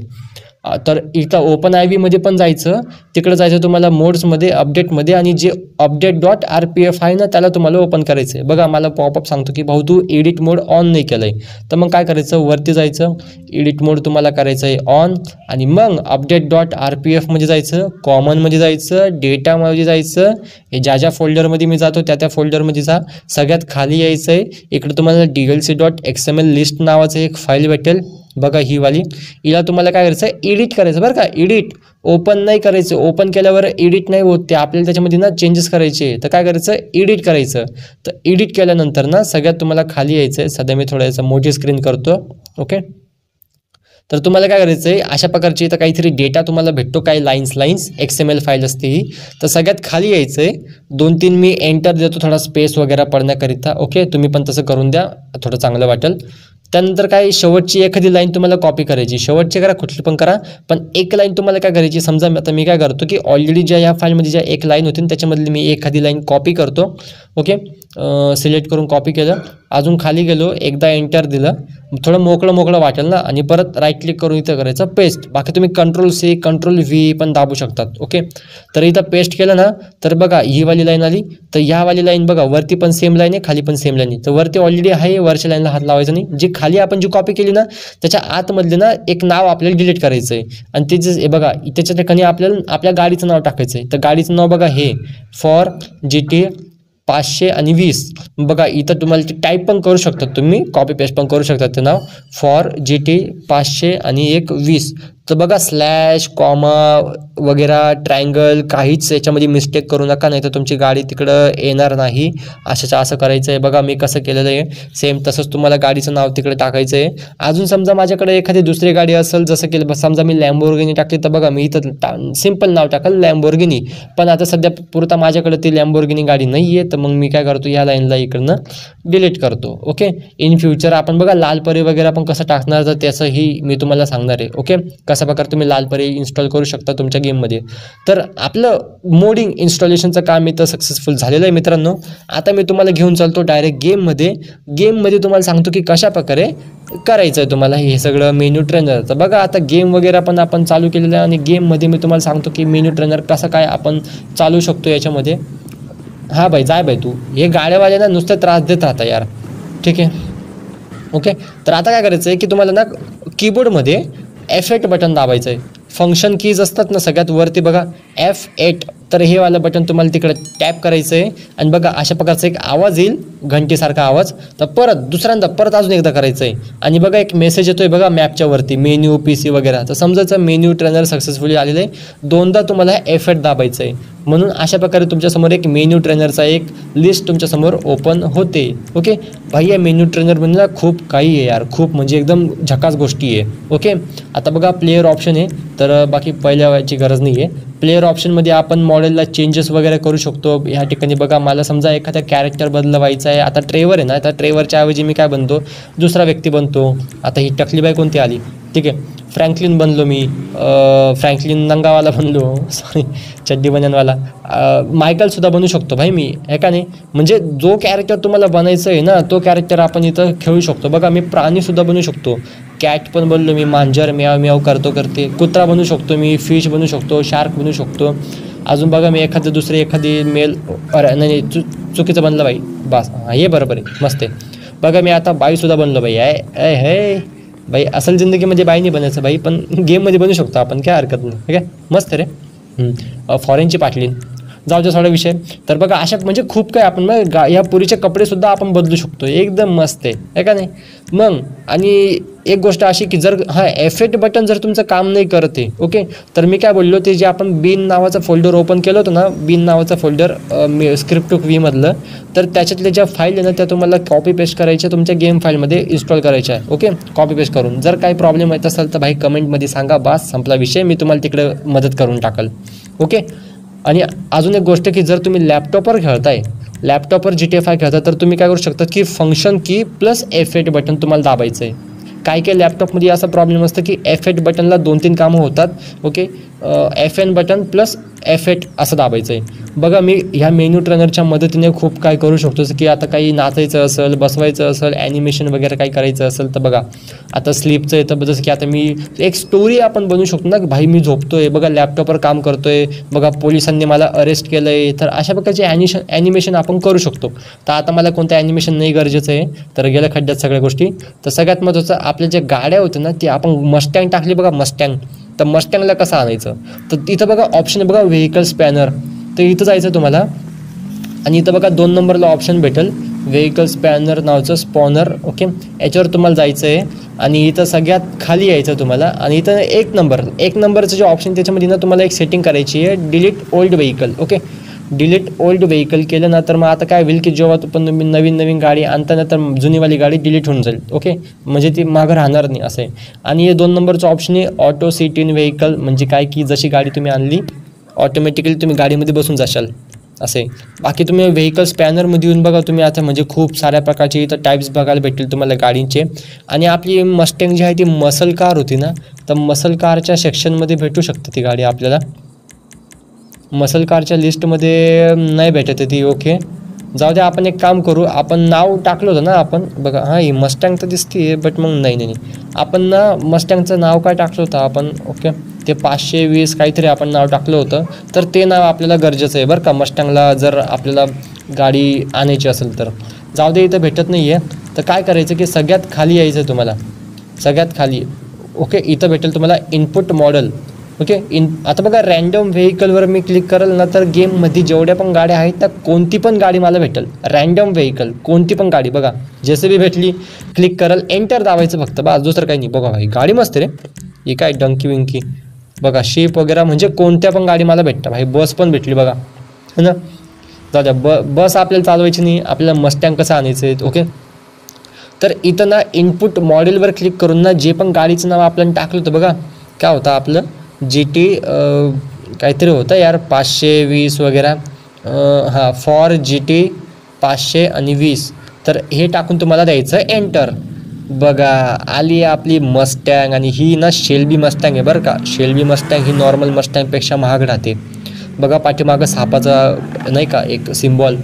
तर इथं OpenIVमध्ये पण जायचं, तिकडं जायचं तुम्हाला मोड्समध्ये, अपडेटमध्ये, आणि जे update.rpf आहे ना त्याला तुम्हाला ओपन करायचं आहे. बघा मला पॉपअप सांगतो की भाऊ तू एडिट मोड ऑन नाही केलं आहे. तर मग काय करायचं, वरती जायचं, एडिट मोड तुम्हाला करायचं आहे ऑन, आणि मग update.rpfमध्ये जायचं, कॉमनमध्ये जायचं, डेटामध्ये जायचं. हे ज्या फोल्डरमध्ये मी जातो त्या फोल्डरमध्ये जा. सगळ्यात खाली यायचं आहे, इकडे तुम्हाला DLC.xml लिस्ट नावाचं एक फाईल भेटेल बघा, ही वाली. हिला तुम्हाला काय करायचं, एडिट करायचं बरं का. एडिट, ओपन नाही करायचं. ओपन केल्यावर एडिट नाही होत, ते आपल्याला त्याच्यामध्ये ना चेंजेस करायचे. तर काय करायचं, एडिट करायचं. तर एडिट केल्यानंतर ना सगळ्यात तुम्हाला खाली यायचं आहे. सध्या मी थोडंसं मोठी स्क्रीन करतो. ओके, तर तुम्हाला काय करायचं आहे, अशा प्रकारची इथं काहीतरी डेटा तुम्हाला भेटतो, काही लाईन्स XML फाईल असते ही. तर सगळ्यात खाली यायचं आहे. 2-3 मी एंटर देतो थोडा स्पेस वगैरे पडण्याकरिता. ओके, तुम्ही पण तसं करून द्या, थोडं चांगलं वाटेल. त्यानंतर काय, शेवटची एखादी लाईन तुम्हाला कॉपी करायची. शेवटची करा, कुठली पण करा, पण एक लाईन तुम्हाला काय करायची. समजा आता मी काय करतो की ऑलरेडी ज्या या फाईलमध्ये ज्या एक लाईन होती त्याच्यामधली मी एखादी लाईन कॉपी करतो. ओके, सिलेक्ट करून कॉपी केलं, अजून खाली गेलो, एकदा एंटर दिलं, थोडं मोकळं वाटेल ना, आणि परत राईट क्लिक करून इथं करायचं पेस्ट. बाकी तुम्ही Ctrl+C Ctrl+V पण दाबू शकतात. ओके, तर इथं पेस्ट केलं ना, तर बघा ही वाली लाईन आली. तर ह्या वाली लाईन बघा, वरती पण सेम लाईन आहे, खाली पण सेम लाईन आहे. तर वरती ऑलरेडी आहे, वरच्या लाईनला हात लावायचा नाही. जी खाली आपण जी कॉपी केली ना, त्याच्या आतमधले ना एक नाव आपल्याला डिलीट करायचं आहे. आणि त्याचं हे बघा, त्याच्या ठिकाणी आपल्याला आपल्या गाडीचं नाव टाकायचं आहे. तर गाडीचं नाव बघा, हे फॉर GTA 520. बघा इथं तुम्हाला ते टाईप पण करू शकतात, तुम्ही कॉपी पेस्ट पण करू शकतात. ते नाव फॉर GTA 520. तर बघा स्लॅश, कॉमा वगैरे, ट्रायंगल, काहीच याच्यामध्ये मिस्टेक करू नका, नाही तर तुमची गाडी तिकडं येणार नाही. असं करायचं आहे. बघा मी कसं केलेलं आहे, सेम तसंच तुम्हाला गाडीचं नाव तिकडे टाकायचं आहे. अजून समजा माझ्याकडे एखादी दुसरी गाडी असेल, जसं की समजा मी लॅम्बोर्गिनी टाकली, तर बघा मी इथं सिम्पल नाव टाकलं लॅम्बोर्गिनी. पण आता सध्या पुरता माझ्याकडे ती लॅम्बोर्गिनी गाडी नाही आहे, तर मग मी काय करतो, या लाईनला इकडनं डिलीट करतो. ओके, इन फ्युचर आपण बघा लाल परी वगैरे आपण कसं टाकणार, तर त्याचंही मी तुम्हाला सांगणार आहे. ओके, कशा प्रकारे तुम्ही लाल परी इन्स्टॉल करू शकता तुमच्या गेममध्ये. तर आपलं मोडिंग इन्स्टॉलेशनचं काम इथं सक्सेसफुल झालेलं आहे मित्रांनो. आता मी तुम्हाला घेऊन चालतो डायरेक्ट गेममध्ये तुम्हाला सांगतो की कशा प्रकारे करायचं आहे तुम्हाला हे सगळं मेन्यू ट्रेनर. तर बघा आता गेम वगैरे पण आपण चालू केलेलं आहे, आणि गेममध्ये मी तुम्हाला सांगतो की मेन्यू ट्रेनर कसं काय आपण चालू शकतो याच्यामध्ये. हां भाई, जाय भाई तू, हे गाड्यावाल्यांना नुसतं त्रास देत राहता यार. ठीक आहे, ओके. तर आता काय करायचं आहे की तुम्हाला ना कीबोर्डमध्ये F8 बटन दाबायचं आहे. फंक्शन कीज असतात ना सगळ्यात वरती बघा, F8. तर हे वालं बटन तुम्हाला तिकडे टॅप करायचं आहे, आणि बघा अशा प्रकारचा एक आवाज येईल. घंटीसारखा आवाज, तर परत दुसऱ्यांदा परत अजून एकदा करायचं आहे. आणि बघा एक मेसेज येतोय बघा मॅपच्या वरती, मेन्यू PC वगैरे, तर समजायचं मेन्यू ट्रेनर सक्सेसफुली आलेलं आहे. दोनदा तुम्हाला F8 दाबायचं आहे. म्हणून अशा प्रकारे तुमच्यासमोर एक मेन्यू ट्रेनरचा एक लिस्ट तुमच्यासमोर ओपन होते. ओके भाई, या मेन्यू ट्रेनर म्हणजे खूप काही आहे यार, खूप म्हणजे एकदम झकास गोष्टी आहे. ओके, आता बघा प्लेयर ऑप्शन आहे, तर बाकी पहिल्या व्हायची गरज नाही आहे. प्लेयर ऑप्शनमध्ये आपण मॉडेलला चेंजेस वगैरे करू शकतो. ह्या ठिकाणी बघा मला समजा एखादा कॅरेक्टर बदलवायचा आहे. आता ट्रेवर आहे ना, आता ट्रेवरच्या ऐवजी मी काय बनतो, दुसरा व्यक्ती बनतो. आता ही टकलीबाई कोणती आली, ठीक आहे, फ्रँकलिन बनलो मी, फ्रँकलिन नंगावाला बनलो, सॉरी चड्डी बनवाला, मायकलसुद्धा बनू शकतो भाई मी, आहे का नाही. म्हणजे जो कॅरेक्टर तुम्हाला बनायचं आहे ना, तो कॅरेक्टर आपण इथं खेळू शकतो. बघा मी प्राणीसुद्धा बनू शकतो, कॅट पण बनलो मी, मांजर म्याव म्याव करते, कुत्रा बनू शकतो मी, फिश बनू शकतो, शार्क बनू शकतो. अजून बघा मी एखादी मेल, अरे नाही चुकीचं बनलं बाई, बस हे बरोबर आहे, मस्त आहे. बघा मी आता बाईसुद्धा बनलो बाई, आहे हे बाई, असल जिंदगीमध्ये बाई नाही बनायचं बाई, पण गेममध्ये बनू शकतो आपण, काय हरकत नाही, ठीक आहे, मस्त रे. फॉरेनची पाटलीन, जाऊ द्या थोडा विषय. तर बघा अशा म्हणजे खूप काय आपण मग या पुरीचे कपडेसुद्धा आपण बदलू शकतो, एकदम मस्त आहे का नाही. मग आणि एक गोष्ट अशी की जर F8 बटन जर तुमचं काम नाही करते, ओके, तर मी काय बोललो, ते जे आपण बीन नावाचं फोल्डर ओपन केलं होतं ना, बीन नावाचं फोल्डर Script2V मधलं, तर त्याच्यातल्या ज्या फाईल आहे ना, त्या तुम्हाला कॉपी पेस्ट करायच्या, तुमच्या गेम फाईलमध्ये इन्स्टॉल करायच्या आहे. ओके, कॉपी पेस्ट करून. जर काही प्रॉब्लेम येत असेल तर भाई कमेंटमध्ये सांगा, बस संपला विषय, मी तुम्हाला तिकडे मदत करून टाकल. ओके, आणि अजून एक गोष्ट की जर तुम्ही लॅपटॉपवर खेळताय, लॅपटॉपवर GTA 5 खेळता, तर तुम्ही काय करू शकता की फंक्शन की प्लस F8 बटन तुम्हाला दाबायचं आहे. काही लॅपटॉपमध्ये असा प्रॉब्लेम असतं की F8 बटनला 2-3 कामं होतात. Okay, FN button plus F8 असं दाबायचं आहे. बघा मी ह्या मेन्यू ट्रेनरच्या मदतीने खूप काय करू शकतो, की आता काही नाचायचं असेल, बसवायचं असेल, ॲनिमेशन वगैरे काही करायचं असेल, तर बघा आता स्लीपचं आहे, तर जसं की आता मी एक स्टोरी आपण बनवू शकतो ना, भाई मी झोपतोय, बघा लॅपटॉपवर काम करतोय, बघा पोलिसांनी मला अरेस्ट केलं आहे, तर अशा प्रकारचे ॲनिमेशन आपण करू शकतो. तर आता मला कोणतं ॲनिमेशन नाही गरजेचं आहे, तर गेल्या खड्ड्यात सगळ्या गोष्टी. तर सगळ्यात महत्त्वाचं आपल्या ज्या गाड्या होत्या ना, ती आपण मस्टँग टाकली बघा, मस्टँग, तर मस्टँगला कसं आणायचं, तर इथं बघा ऑप्शन बघा व्हेकल स्पॅनर, तर इथं जायचं तुम्हाला, आणि इथं बघा 2 नंबरला ऑप्शन भेटेल व्हेकल स्पॅनर नावाचं स्पॉनर. ओके, याच्यावर तुम्हाला जायचं आहे आणि इथं सगळ्यात खाली यायचं तुम्हाला, आणि इथं एक नंबरचं जे ऑप्शन त्याच्यामध्ये ना तुम्हाला एक सेटिंग करायची आहे, delete old vehicle. Okay, delete old vehicle केलं ना, तर मग आता काय होईल की जेव्हा पण तुम्ही नवीन गाडी आणता ना, तर जुनीवाली गाडी डिलीट होऊन जाईल. ओके, म्हणजे ती मागं राहणार नाही असं आहे. आणि हे 2 नंबरचं ऑप्शन आहे ऑटो सीट इन व्हेकल, म्हणजे काय की जशी गाडी तुम्ही आणली ऑटोमॅटिकली तुम्ही गाडीमध्ये बसून जाशाल असे. बाकी तुम्ही व्हेकल स्पॅनरमध्ये येऊन बघा, तुम्ही आता म्हणजे खूप साऱ्या प्रकारचे इथं टाईप्स बघायला भेटतील तुम्हाला गाडींचे. आणि आपली मस्टँग जी आहे ती मसल कार होती ना, तर मसल कारच्या सेक्शनमध्ये भेटू शकते ती गाडी आपल्याला, मसल कारच्या लिस्टमध्ये नाही भेटत ती. ओके, जाऊ द्या, आपण एक काम करू, आपण नाव टाकलं होतं ना आपण, बघा हां ही मस्टँग तर दिसते, बट मग नाही आपण ना मस्टँगचं नाव काय टाकलं होतं आपण, ओके, ते 520 काहीतरी आपण नाव टाकलं होतं, तर ते नाव आपल्याला गरजेचं आहे बरं का, मस्टँगला जर आपल्याला गाडी आणायची असेल तर. जाऊ दे, इथं भेटत नाही आहे, तर काय करायचं की सगळ्यात खाली यायचं तुम्हाला, सगळ्यात खाली. ओके, इथं भेटेल तुम्हाला इनपुट मॉडेल. ओके, आता बघा रँडम व्हेकलवर मी क्लिक करेल ना, तर गेममध्ये जेवढ्या पण गाड्या आहेत त्या कोणती पण गाडी मला भेटेल, रँडम व्हेकल कोणती पण गाडी. बघा JCB भेटली, क्लिक करेल, एंटर दाबायचं फक्त, बस दुसरं काही नाही. बघा भाई गाडी मस्त रे, ही काय डंकी विंकी, बघा शिप वगैरे, म्हणजे कोणत्या पण गाडी मला भेटतं भाई. बस पण भेटली बघा, है ना. जाऊ द्या, बस आपल्याला चालवायची नाही, आपल्याला मस्टँग कसं आणायचं आहे. ओके, तर इथं ना इनपुट मॉडेलवर क्लिक करून ना जे पण गाडीचं नाव आपल्याला टाकलं होतं बघा, काय होतं आपलं GT काहीतरी होतं यार 520 वगैरे, हां फॉर GT 500 आणि 20, तर हे टाकून तुम्हाला द्यायचं एंटर. बघा आली आपली मस्टँग, आणि ही ना शेल्बी मस्टँग आहे बरं का. शेल्बी मस्टँग ही नॉर्मल मस्टँगपेक्षा महाग राहते. बघा पाठीमागं सापाचा नाही का एक सिम्बॉल,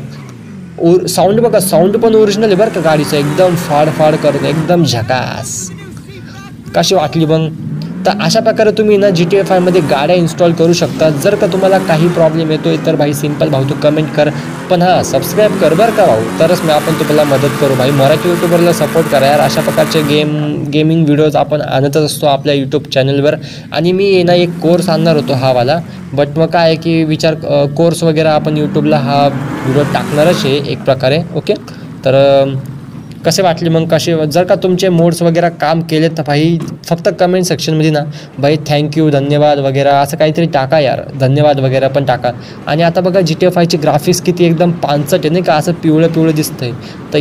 साऊंड बघा, साऊंड पण ओरिजिनल आहे बरं का गाडीचं, एकदम फाड करत, एकदम झकास. कशी वाटली मग. तर अशा प्रकारे तुम्ही ना GTA 5 मध्ये गाड्या इन्स्टॉल करू शकता. जर का तुम्हाला काही प्रॉब्लेम येतोय तर भाई सिंपल भाऊ तू कमेंट कर, पण हां सबस्क्राईब कर बरं का भाऊ, तरच मी आपण तुम्हाला मदत करू भाई. मराठी यूट्यूबरला सपोर्ट करा यार, अशा प्रकारचे गेमिंग व्हिडिओज आपण आणतच असतो आपल्या यूट्यूब चॅनलवर. आणि मी ना एक कोर्स आणणार होतो हा वाला, बट मग काय आहे की कोर्स वगैरे आपण यूट्यूबला हा व्हिडिओ टाकणारच आहे एक प्रकारे. ओके, तर कसे वाटले मग, कसे जर का तुमचे मोड्स वगैरे काम केले तर भाई फक्त कमेंट सेक्शनमध्ये ना भाई थँक्यू, धन्यवाद वगैरे असं काहीतरी टाका यार, धन्यवाद वगैरे पण टाका. आणि आता बघा GTA 5ची ग्राफिक्स किती एकदम पांचट आहे नाही का, असं पिवळं पिवळं दिसतंय. तर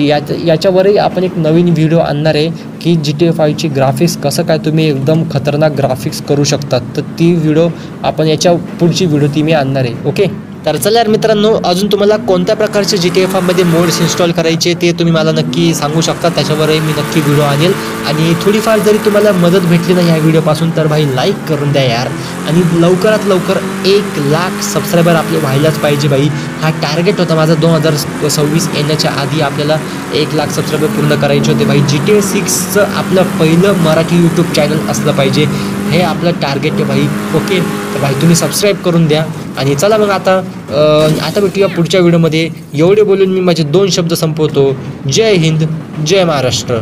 याच्यावरही आपण एक नवीन व्हिडिओ आणणार आहे की GTA 5ची ग्राफिक्स कसं काय तुम्ही एकदम खतरनाक ग्राफिक्स करू शकतात. तर ती व्हिडिओ आपण याच्या पुढची व्हिडिओ ती मी आणणार आहे. ओके, तर चला यार मित्रांनो, अजून तुम्हाला कोणत्या प्रकारचे GTA 5मध्ये मोड्स इन्स्टॉल करायचे ते तुम्ही मला नक्की सांगू शकता, त्याच्यावरही मी नक्की व्हिडिओ आणेल. आणि थोडीफार जरी तुम्हाला मदत भेटली ना ह्या व्हिडिओपासून तर भाई लाईक करून द्या यार. आणि लवकरात लवकर 1,00,000 सबस्क्रायबर आपले व्हायलाच पाहिजे भाई. हा टार्गेट होता माझा 2026 येण्याच्या आधी, आपल्याला 1,00,000 सबस्क्रायबर पूर्ण करायचे होते भाई. GTA 6चं आपलं पहिलं मराठी यूट्यूब चॅनल असलं पाहिजे, हे आपलं टार्गेट आहे भाई. ओके, तर भाई तुम्ही सबस्क्राईब करून द्या. आणि चला मग आता भेटूया पुढच्या व्हिडिओमध्ये. एवढे बोलून मी माझे 2 शब्द संपवतो. जय हिंद, जय Maharashtra.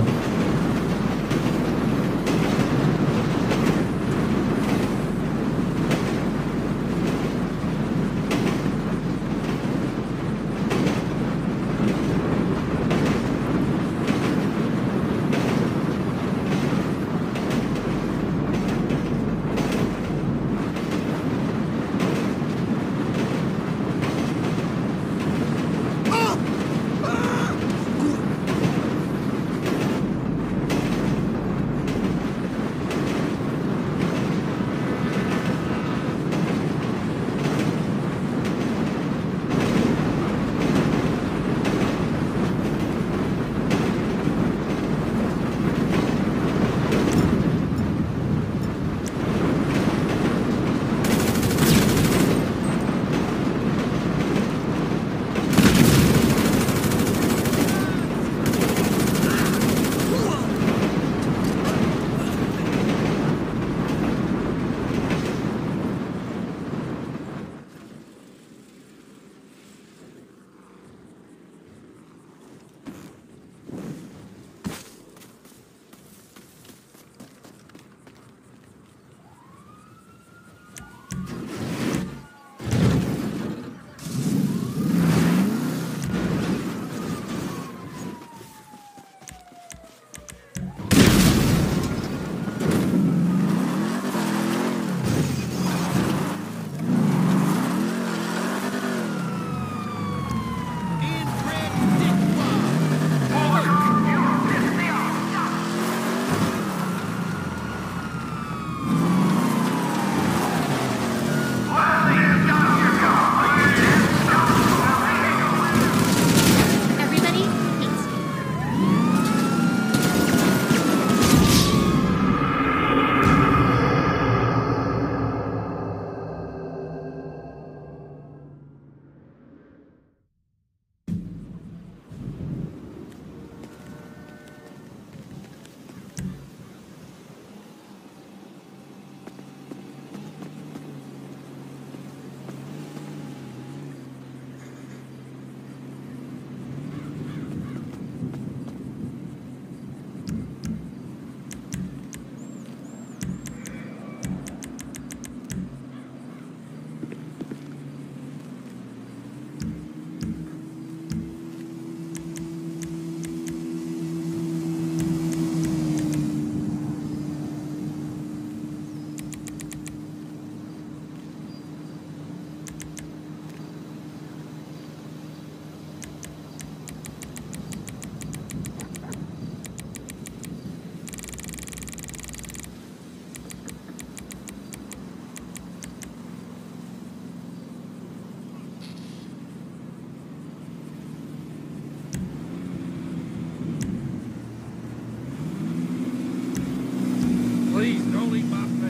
Please don't eat my